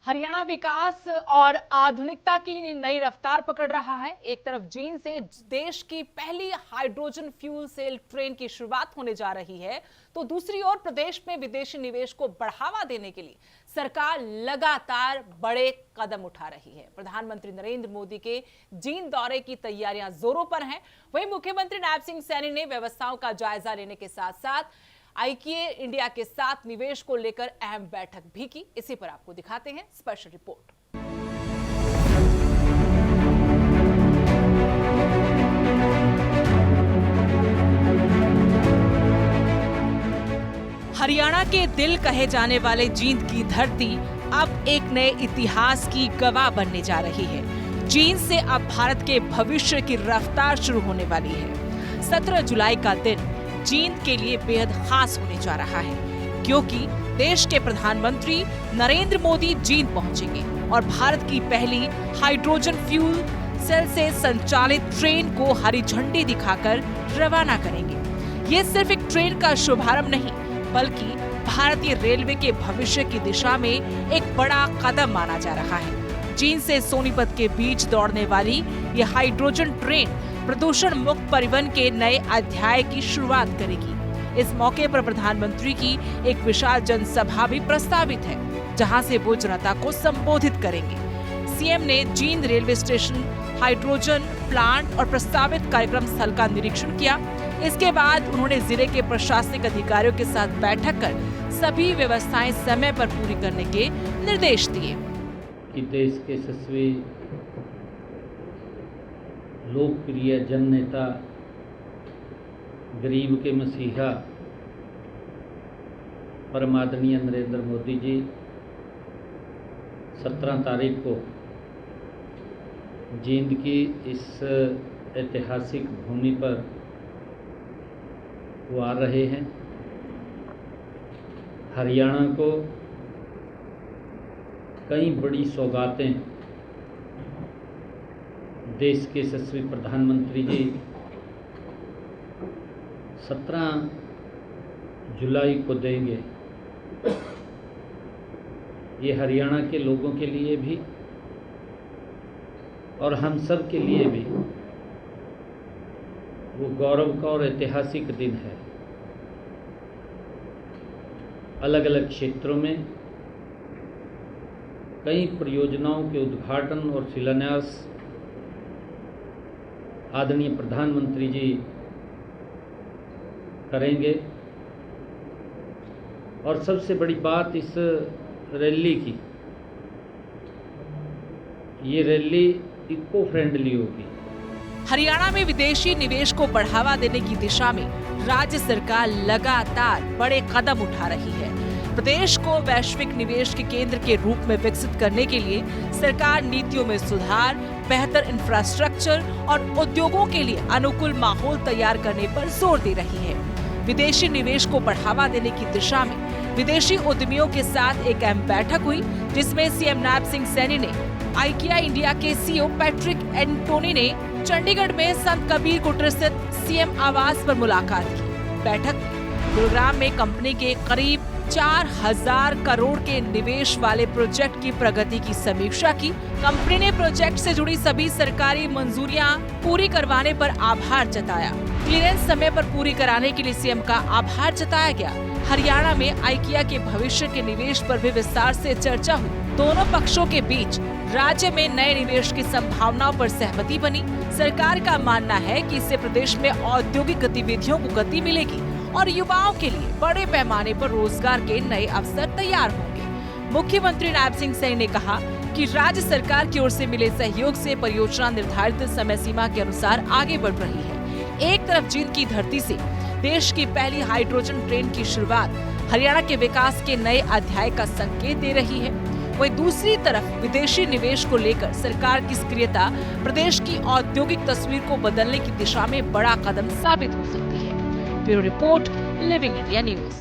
हरियाणा विकास और आधुनिकता की नई रफ्तार पकड़ रहा है। एक तरफ जींद से देश की पहली हाइड्रोजन फ्यूल सेल ट्रेन की शुरुआत होने जा रही है, तो दूसरी ओर प्रदेश में विदेशी निवेश को बढ़ावा देने के लिए सरकार लगातार बड़े कदम उठा रही है। प्रधानमंत्री नरेंद्र मोदी के जींद दौरे की तैयारियां जोरों पर हैं। वहीं मुख्यमंत्री नायब सिंह सैनी ने व्यवस्थाओं का जायजा लेने के साथ साथ आईकिया इंडिया के साथ निवेश को लेकर अहम बैठक भी की। इसी पर आपको दिखाते हैं स्पेशल रिपोर्ट। हरियाणा के दिल कहे जाने वाले जींद की धरती अब एक नए इतिहास की गवाह बनने जा रही है। जींद से अब भारत के भविष्य की रफ्तार शुरू होने वाली है। 17 जुलाई का दिन जींद के लिए बेहद खास होने जा रहा है, क्योंकि देश के प्रधानमंत्री नरेंद्र मोदी जींद पहुंचेंगे और भारत की पहली हाइड्रोजन फ्यूल सेल से संचालित ट्रेन को हरी झंडी दिखाकर रवाना करेंगे। ये सिर्फ एक ट्रेन का शुभारंभ नहीं, बल्कि भारतीय रेलवे के भविष्य की दिशा में एक बड़ा कदम माना जा रहा है। जींद से सोनीपत के बीच दौड़ने वाली ये हाइड्रोजन ट्रेन प्रदूषण मुक्त परिवहन के नए अध्याय की शुरुआत करेगी। इस मौके पर प्रधानमंत्री की एक विशाल जनसभा भी प्रस्तावित है, जहां से वो जनता को संबोधित करेंगे। सीएम ने Jind railway station, hydrogen plant और प्रस्तावित कार्यक्रम स्थल का निरीक्षण किया। इसके बाद उन्होंने जिले के प्रशासनिक अधिकारियों के साथ बैठक कर सभी व्यवस्थाएं समय पर पूरी करने के निर्देश दिए। कि देश के यशस्वी लोकप्रिय जननेता, गरीब के मसीहा परम आदरणीय नरेंद्र मोदी जी 17 तारीख को जींद की इस ऐतिहासिक भूमि पर वो आ रहे हैं। हरियाणा को कई बड़ी सौगातें देश के यशस्वी प्रधानमंत्री जी 17 जुलाई को देंगे। ये हरियाणा के लोगों के लिए भी और हम सब के लिए भी वो गौरव का और ऐतिहासिक दिन है। अलग अलग क्षेत्रों में कई परियोजनाओं के उद्घाटन और शिलान्यास आदरणीय प्रधानमंत्री जी करेंगे। और सबसे बड़ी बात इस रैली की, ये रैली इको फ्रेंडली होगी। हरियाणा में विदेशी निवेश को बढ़ावा देने की दिशा में राज्य सरकार लगातार बड़े कदम उठा रही है। प्रदेश को वैश्विक निवेश के केंद्र के रूप में विकसित करने के लिए सरकार नीतियों में सुधार, बेहतर इंफ्रास्ट्रक्चर और उद्योगों के लिए अनुकूल माहौल तैयार करने पर जोर दे रही है। विदेशी निवेश को बढ़ावा देने की दिशा में विदेशी उद्यमियों के साथ एक अहम बैठक हुई, जिसमें सीएम नायब सिंह सैनी ने आईकिया इंडिया के सीईओ पैट्रिक एंटोनी ने चंडीगढ़ में संत कबीर कोटर स्थित सीएम आवास पर मुलाकात की। बैठक में गुरुग्राम में कंपनी के करीब 4000 करोड़ के निवेश वाले प्रोजेक्ट की प्रगति की समीक्षा की। कंपनी ने प्रोजेक्ट से जुड़ी सभी सरकारी मंजूरियां पूरी करवाने पर आभार जताया। क्लियरेंस समय पर पूरी कराने के लिए सीएम का आभार जताया गया। हरियाणा में आईकिया के भविष्य के निवेश पर भी विस्तार से चर्चा हुई। दोनों पक्षों के बीच राज्य में नए निवेश की संभावनाओं पर सहमति बनी। सरकार का मानना है कि इससे प्रदेश में औद्योगिक गतिविधियों को गति मिलेगी और युवाओं के लिए बड़े पैमाने पर रोजगार के नए अवसर तैयार होंगे। मुख्यमंत्री नायब सिंह सैनी ने कहा कि राज्य सरकार की ओर से मिले सहयोग से परियोजना निर्धारित समय सीमा के अनुसार आगे बढ़ रही है। एक तरफ जींद की धरती से देश की पहली हाइड्रोजन ट्रेन की शुरुआत हरियाणा के विकास के नए अध्याय का संकेत दे रही है, वहीं दूसरी तरफ विदेशी निवेश को लेकर सरकार की सक्रियता प्रदेश की औद्योगिक तस्वीर को बदलने की दिशा में बड़ा कदम साबित हो सकती है। Bureau report, living India news.